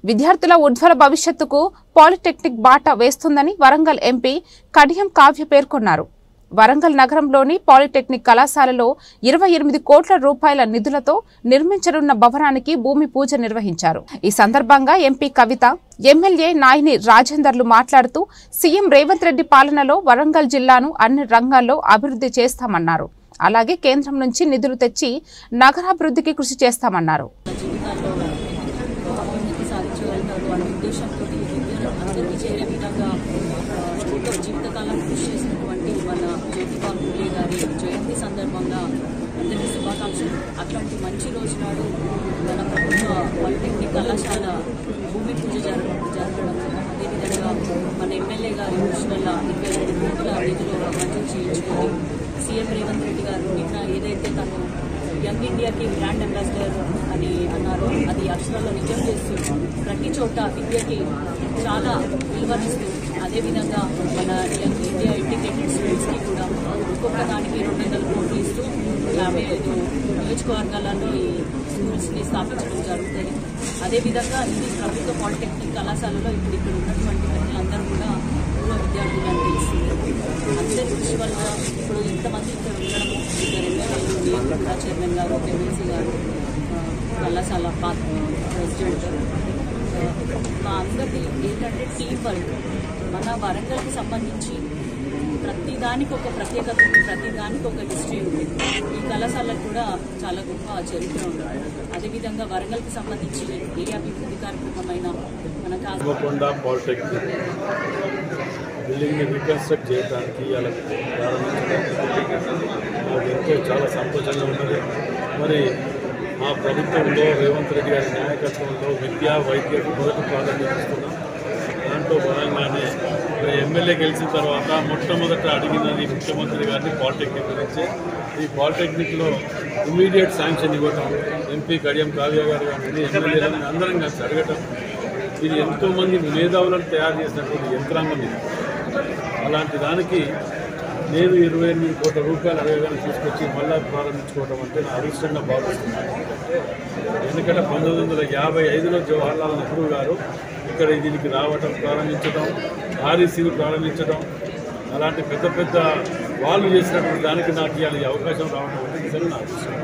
విద్యార్థుల ఉజ్వల భవిష్యత్తుకు పాలిటెక్నిక్ బాట వేస్తుందని వరంగల్ ఎంపీ కడియం కావ్య పేర్కొన్నారు. వరంగల్ నగరంలోని పాలిటెక్నిక్ కళాశాలలో 28 కోట్ల రూపాయల నిధులతో నిర్మించనున్న భవనానికి భూమి పూజ నిర్వహించారు. ఈ సందర్భంగా ఎంపీ కవిత, ఎమ్మెల్యే నాయిని రాజేందర్లు మాట్లాడుతూ సీఎం రేవంత్ రెడ్డి పాలనలో వరంగల్ జిల్లాను అన్ని రంగాల్లో అభివృద్ధి చేస్తామన్నారు. అలాగే కేంద్రం నుంచి నిధులు తెచ్చి నగరాభివృద్ధికి కృషి చేస్తామన్నారు. జీవితకాలం కృషి చేసినటువంటి మన జ్యోతిబా ఫూలే గారి జయంతి సందర్భంగా అందరికీ శుభాకాంక్షలు. అట్లాంటి మంచి రోజు నాడు మన ప్రభుత్వ పాలిటెక్నిక్ కళాశాల భూమి పూజ జరగడం, అదేవిధంగా మన ఎమ్మెల్యే గారి కృషి వల్ల 22 కోట్ల నిధులు మంజూరు చేయించుకొని సీఎం రేవంత్ రెడ్డి గారు నిన్న ఏదైతే తను యంగ్ ఇండియాకి బ్రాండ్ అంబాసిడర్ అని అన్నారో అది అక్షరాల్లో నిజం చేస్తూ ప్రతి చోట విద్యకి చాలా విలువనిస్తూ, అదేవిధంగా మన యంగ్ ఇండియా ఇంటిగ్రేటెడ్ స్టూడెంట్స్కి కూడా ఒక్కొక్క దానికి 200 కోట్లు ఇస్తూ 55 నియోజకవర్గాలలో ఈ స్కూల్స్ని స్థాపించడం జరుగుతుంది. అదేవిధంగా ఇది ప్రభుత్వ పాలిటెక్నిక్ కళాశాలలో ఇక్కడ ఉన్నటువంటి పిల్లలందరూ కూడా పూర్వ విద్యార్థులు అని తెలుస్తుంది. అందరి కృషి వల్ల ఇప్పుడు ఇంతమంది ఇక్కడ ఉండడము, 2 ఎమ్మెల్యేలు, నేను కూడా చైర్మన్ గారు, ఎమ్మెల్సీ గారు, కళాశాల ప్రెసిడెంట్, మా అందరిది ఏంటంటే టీం వర్క్. మన వరంగల్కి సంబంధించి ప్రతిదానికి ఒక ప్రత్యేకత ఉంది, ప్రతిదానికి ఒక హిస్టరీ ఉంది. ఈ కళాశాలకు కూడా చాలా గొప్ప చరిత్ర ఉంది. అదేవిధంగా వరంగల్కి సంబంధించి ఏ అభివృద్ధి కార్యక్రమమైన మన హన్మకొండ పాలిటెక్నిక్ బిల్డింగ్ని రీకన్స్ట్రక్ట్ చేయడానికి అలా ప్రారంభించడం ఎంతో చాలా సంతోషంగా ఉన్నది. మరి మా ప్రభుత్వంలో రేవంత్ రెడ్డి గారి నాయకత్వంలో విద్యా వైద్యకు మొదటి ప్రాధాన్యత ఇస్తున్నాం. దాంట్లో భాగంగానే ఎమ్మెల్యే గెలిచిన తర్వాత మొట్టమొదట అడిగినది ముఖ్యమంత్రి గారిని పాలిటెక్నిక్ గురించి. ఈ పాలిటెక్నిక్లో ఇమీడియట్ శాంక్షన్ ఇవ్వటం, ఎంపీ కడియం కావ్య గారు కానీ ఎమ్మెల్యేలను అందరం కలిసి అడగటం. ఇది ఎంతోమంది మేధావులను తయారు చేసినటువంటి యంత్రాంగం ఇది. అలాంటి దానికి నేను 28 కోట్ల రూపాయలు అడగగానే తీసుకొచ్చి మళ్ళా ప్రారంభించుకోవడం అంటే నా అదృష్టంగా భావిస్తున్నాను. ఎందుకంటే 1955లో జవహర్లాల్ నెహ్రూ గారు ఇక్కడ దీనికి రావటం, ప్రారంభించడం, ఆర్ఈసీని ప్రారంభించడం, అలాంటి పెద్ద పెద్ద వాళ్ళు చేసినటువంటి దానికి నాకు ఇవాళ అవకాశం రావడం అంటే నిజంగా నా అదృష్టం.